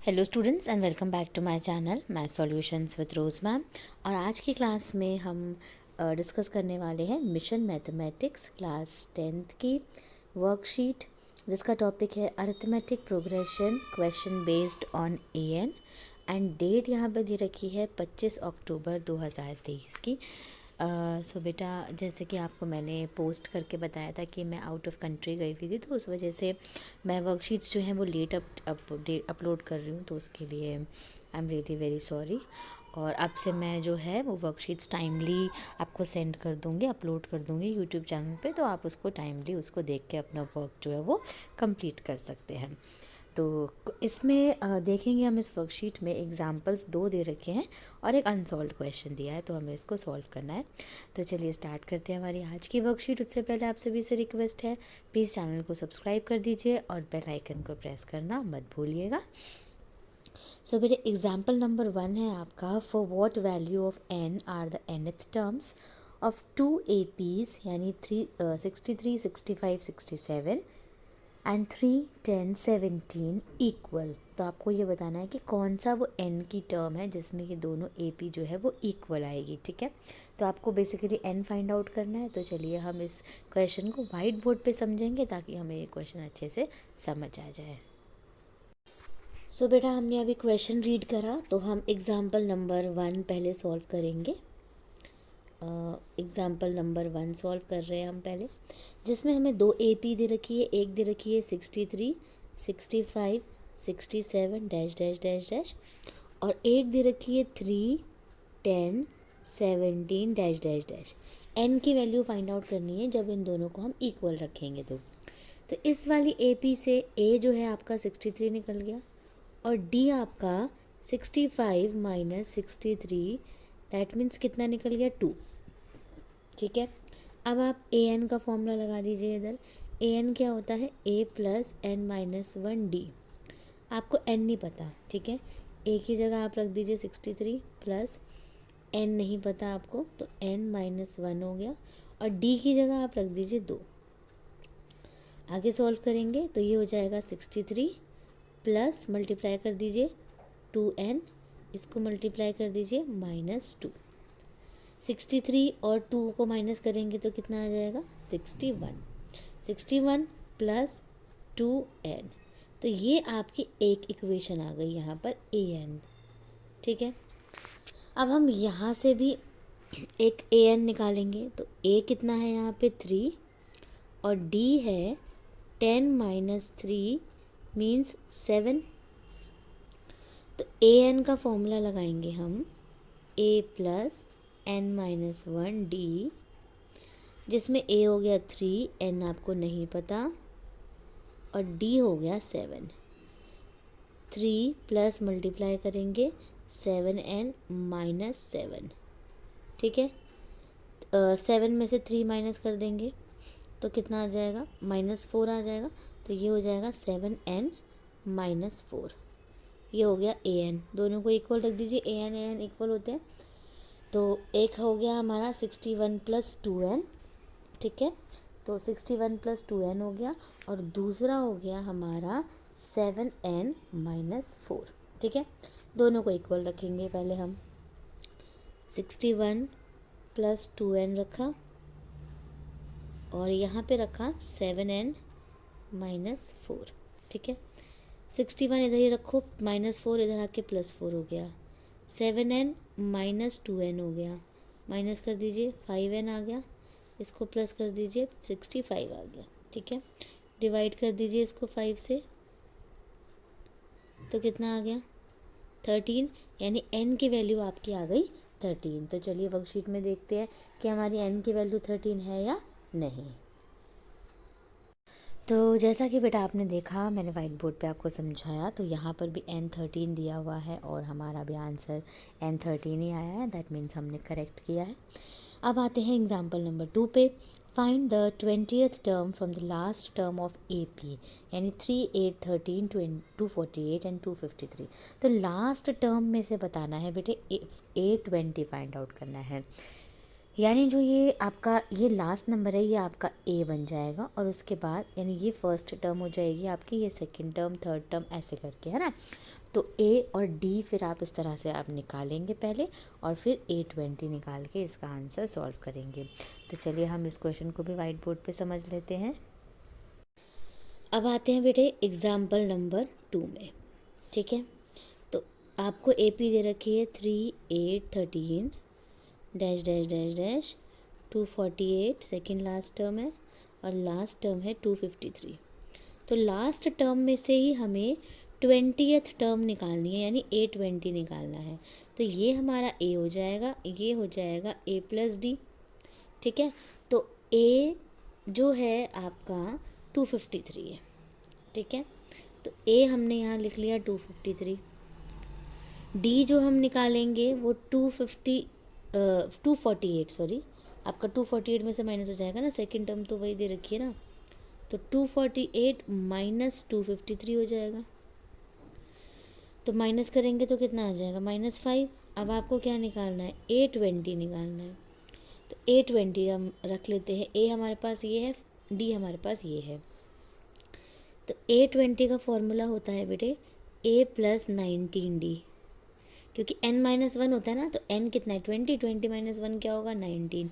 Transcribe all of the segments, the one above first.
Hello students and welcome back to my channel math solutions with Rose ma'am. और आज की class में हम डिस्कस करने वाले हैं मिशन मैथमेटिक्स क्लास 10th की वर्कशीट, जिसका टॉपिक है arithmetic progression question based on n. And that यहाँ पे दे रखी है 25 अक्टूबर 2023 की। सो बेटा, जैसे कि आपको मैंने पोस्ट करके बताया था कि मैं आउट ऑफ कंट्री गई हुई थी, तो उस वजह से मैं वर्कशीट्स जो हैं वो लेट अपलोड कर रही हूँ, तो उसके लिए I am really very sorry. और अब से मैं जो है वो वर्कशीट्स टाइमली आपको सेंड कर दूँगी, अपलोड कर दूँगी यूट्यूब चैनल पे, तो आप उसको टाइमली उसको देख के अपना वर्क जो है वो कंप्लीट कर सकते हैं। तो इसमें देखेंगे हम इस वर्कशीट में एग्जांपल्स 2 दे रखे हैं और एक अनसॉल्व्ड क्वेश्चन दिया है, तो हमें इसको सॉल्व करना है। तो चलिए स्टार्ट करते हैं हमारी आज की वर्कशीट। उससे पहले आप सभी से रिक्वेस्ट है, प्लीज़ चैनल को सब्सक्राइब कर दीजिए और बेल आइकन को प्रेस करना मत भूलिएगा। सो बेटे, एग्जाम्पल नंबर 1 है आपका, for what value of n are the nth terms of 2 APs यानी 63, 65, 67 एंड 3, 10, 17 इक्वल। तो आपको ये बताना है कि कौन सा वो n की टर्म है जिसमें ये दोनों AP जो है वो इक्वल आएगी। ठीक है, तो आपको बेसिकली n फाइंड आउट करना है। तो चलिए हम इस क्वेश्चन को वाइट बोर्ड पे समझेंगे ताकि हमें ये क्वेश्चन अच्छे से समझ आ जाए। सो बेटा, हमने अभी क्वेश्चन रीड करा, तो हम एग्जाम्पल नंबर 1 पहले सॉल्व करेंगे। एग्जाम्पल नंबर 1 सॉल्व कर रहे हैं हम पहले, जिसमें हमें 2 AP दे रखी है। एक दे रखी है 63, 65, 67 डैश डैश डैश डैश, और एक दे रखी है 3, 10, 17 डैश डैश डैश। n की वैल्यू फाइंड आउट करनी है जब इन दोनों को हम इक्वल रखेंगे। तो इस वाली AP से A जो है आपका 63 निकल गया, और D आपका 65 माइनस 63, दैट मीन्स कितना निकल गया 2। ठीक है, अब आप an का फॉर्मूला लगा दीजिए इधर। an क्या होता है, a plus n minus 1 d। आपको n नहीं पता, ठीक है, a की जगह आप रख दीजिए 63 प्लस n नहीं पता आपको, तो n माइनस 1 हो गया, और d की जगह आप रख दीजिए 2। आगे सॉल्व करेंगे तो ये हो जाएगा 63 प्लस मल्टीप्लाई कर दीजिए 2n, इसको मल्टीप्लाई कर दीजिए -2। 63 और 2 को माइनस करेंगे तो कितना आ जाएगा 61। 61 प्लस 2n, तो ये आपकी एक इक्वेशन आ गई यहाँ पर an। ठीक है, अब हम यहाँ से भी एक an निकालेंगे। तो a कितना है यहाँ पे 3, और d है 10 माइनस 3 मीन्स 7। तो an का फॉर्मूला लगाएंगे हम, a plus n minus 1 d, जिसमें a हो गया 3, n आपको नहीं पता, और d हो गया 7। 3 प्लस मल्टीप्लाई करेंगे 7n माइनस 7। ठीक है, 7 में से 3 माइनस कर देंगे तो कितना आ जाएगा, -4 आ जाएगा। तो ये हो जाएगा 7n माइनस 4। ये हो गया an, दोनों को इक्वल रख दीजिए, an इक्वल होते हैं। तो एक हो गया हमारा 61 प्लस 2n। ठीक है, तो 61 प्लस 2n हो गया, और दूसरा हो गया हमारा 7n माइनस 4। ठीक है, दोनों को इक्वल रखेंगे पहले हम। 61 प्लस 2n रखा, और यहाँ पे रखा 7n माइनस 4। ठीक है, 61 इधर ही रखो, -4 इधर आके +4 हो गया, 7n माइनस 2n हो गया, माइनस कर दीजिए 5n आ गया, इसको प्लस कर दीजिए 65 आ गया। ठीक है, डिवाइड कर दीजिए इसको 5 से, तो कितना आ गया 13, यानी n की वैल्यू आपकी आ गई 13। तो चलिए वर्कशीट में देखते हैं कि हमारी n की वैल्यू 13 है या नहीं। तो जैसा कि बेटा आपने देखा, मैंने वाइट बोर्ड पे आपको समझाया, तो यहाँ पर भी n13 दिया हुआ है और हमारा भी आंसर n13 ही आया है, दैट मीन्स हमने करेक्ट किया है। अब आते हैं एग्जाम्पल नंबर 2 पे। Find the 20th term from the last term of AP, यानी 3, 8, 13, 248 एंड 253। तो लास्ट टर्म में से बताना है बेटे, A20 फाइंड आउट करना है। यानी जो ये आपका ये लास्ट नंबर है ये आपका ए बन जाएगा, और उसके बाद यानी ये फर्स्ट टर्म हो जाएगी आपकी, ये सेकंड टर्म, थर्ड टर्म, ऐसे करके, है ना। तो ए और डी फिर आप इस तरह से आप निकालेंगे पहले, और फिर A20 निकाल के इसका आंसर सॉल्व करेंगे। तो चलिए हम इस क्वेश्चन को भी वाइट बोर्ड पे समझ लेते हैं। अब आते हैं बेटे एग्जाम्पल नंबर 2 में, ठीक है। तो आपको AP दे रखी है 3, 8, 13 dash dash dash dash 248 second last term है, और लास्ट टर्म है 253। तो लास्ट टर्म में से ही हमें 20th टर्म निकालनी है, यानी A20 निकालना है। तो ये हमारा A हो जाएगा, ये हो जाएगा A+D, ठीक है। तो A जो है आपका 253 है, ठीक है। तो A हमने यहाँ लिख लिया 253। D जो हम निकालेंगे वो 248, सॉरी आपका 248 में से माइनस हो जाएगा ना, सेकेंड टर्म तो वही दे रखी है ना। तो 248 माइनस 253 हो जाएगा। तो माइनस करेंगे तो कितना आ जाएगा, -5। अब आपको क्या निकालना है, A20 निकालना है। तो A20 हम रख लेते हैं, A हमारे पास ये है, D हमारे पास ये है। तो A20 का फॉर्मूला होता है बेटे A+19D, क्योंकि n-1 होता है ना, तो n कितना है 20, 20 - 1 क्या होगा 19।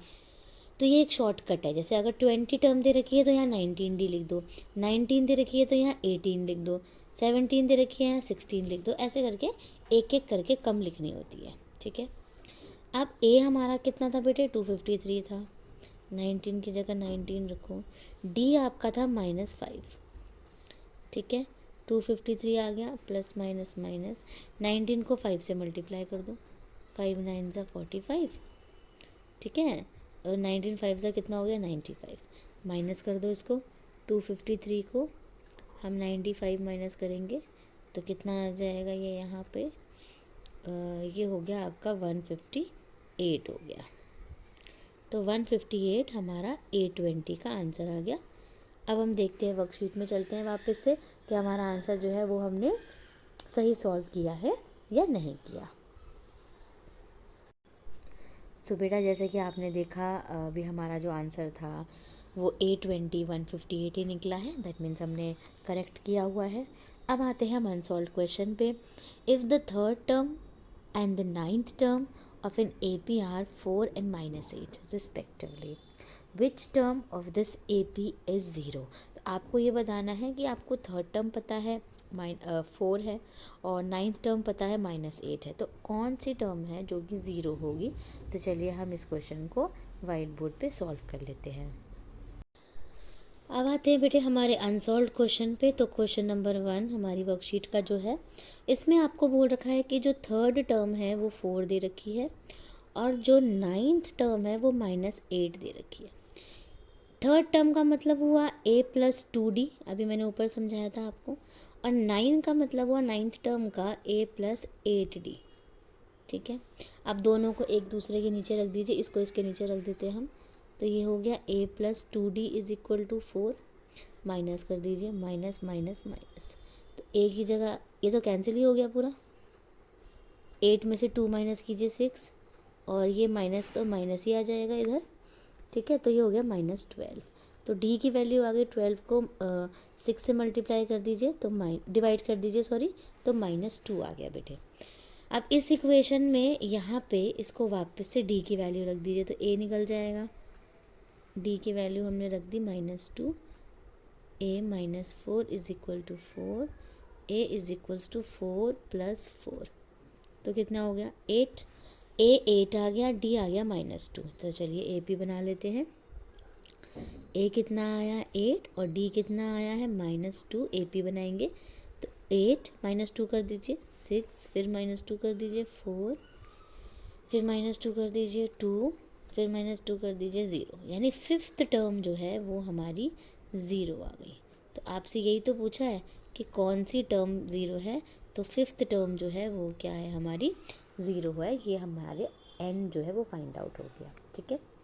तो ये एक शॉर्टकट है, जैसे अगर 20 टर्म दे रखी है तो यहाँ 19D लिख दो, 19 दे रखी है तो यहाँ 18 लिख दो, 17 दे रखी है यहाँ 16 लिख दो, ऐसे करके एक एक करके कम लिखनी होती है, ठीक है। अब A हमारा कितना था बेटे 253 था, 19 की जगह 19 रखो। D आपका था -5, ठीक है। 253 आ गया, प्लस माइनस माइनस 19 को 5 से मल्टीप्लाई कर दो, 5 9 ज़ा 45, ठीक है। और 19 5 ज़ा कितना हो गया 95, माइनस कर दो इसको। 253 को हम 95 माइनस करेंगे तो कितना आ जाएगा, ये यहाँ पे ये हो गया आपका 158 हो गया। तो 158 हमारा A20 का आंसर आ गया। अब हम देखते हैं वर्कशीट में, चलते हैं वापस से कि हमारा आंसर जो है वो हमने सही सॉल्व किया है या नहीं किया। सो बेटा जैसे कि आपने देखा अभी हमारा जो आंसर था वो A20 158 ही निकला है, दैट मीन्स हमने करेक्ट किया हुआ है। अब आते हैं हम अनसॉल्व क्वेश्चन पे। If the third term and the ninth term of an AP are 4 and -8 respectively, which term of this AP is 0। तो आपको ये बताना है कि आपको थर्ड टर्म पता है 4 है, और नाइन्थ टर्म पता है -8 है, तो कौन सी टर्म है जो कि 0 होगी। तो चलिए हम इस क्वेश्चन को वाइट बोर्ड पे सॉल्व कर लेते हैं। अब आते हैं बेटे हमारे अनसॉल्व क्वेश्चन पे। तो क्वेश्चन नंबर 1 हमारी वर्कशीट का जो है, इसमें आपको बोल रखा है कि जो थर्ड टर्म है वो 4 दे रखी है, और जो नाइन्थ टर्म है वो -8 दे रखी है। थर्ड टर्म का मतलब हुआ A+2D, अभी मैंने ऊपर समझाया था आपको, और 9 का मतलब हुआ नाइन्थ टर्म का A+8D, ठीक है। अब दोनों को एक दूसरे के नीचे रख दीजिए, इसको इसके नीचे रख देते हैं हम। तो ये हो गया A+2D = 4, माइनस कर दीजिए, माइनस माइनस माइनस, तो A की जगह ये तो कैंसिल ही हो गया पूरा, 8 में से 2 माइनस कीजिए 6, और ये माइनस तो माइनस ही आ जाएगा इधर, ठीक है। तो ये हो गया -12। तो D की वैल्यू आ गई 12 को 6 से मल्टीप्लाई कर दीजिए, तो डिवाइड कर दीजिए सॉरी, तो -2 आ गया बेटे। अब इस इक्वेशन में यहाँ पे इसको वापस से D की वैल्यू रख दीजिए, तो A निकल जाएगा। D की वैल्यू हमने रख दी -2, A -4 = 4, A = 4 + 4, तो कितना हो गया 8। A 8 आ गया, D आ गया -2। तो चलिए AP बना लेते हैं। A कितना आया 8 और D कितना आया है -2, AP बनाएंगे। तो 8 -2 कर दीजिए 6, फिर -2 कर दीजिए 4, फिर -2 कर दीजिए 2, फिर -2 कर दीजिए 0, यानी फिफ्थ टर्म जो है वो हमारी 0 आ गई। तो आपसे यही तो पूछा है कि कौन सी टर्म 0 है, तो फिफ्थ टर्म जो है वो क्या है हमारी 0 है, ये हमारे n जो है वो फाइंड आउट हो गया, ठीक है।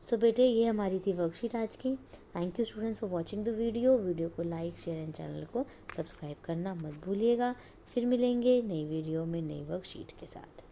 सो बेटे ये हमारी थी वर्कशीट आज की। Thank you students for watching the video को लाइक शेयर एंड चैनल को सब्सक्राइब करना मत भूलिएगा। फिर मिलेंगे नई वीडियो में नई वर्कशीट के साथ।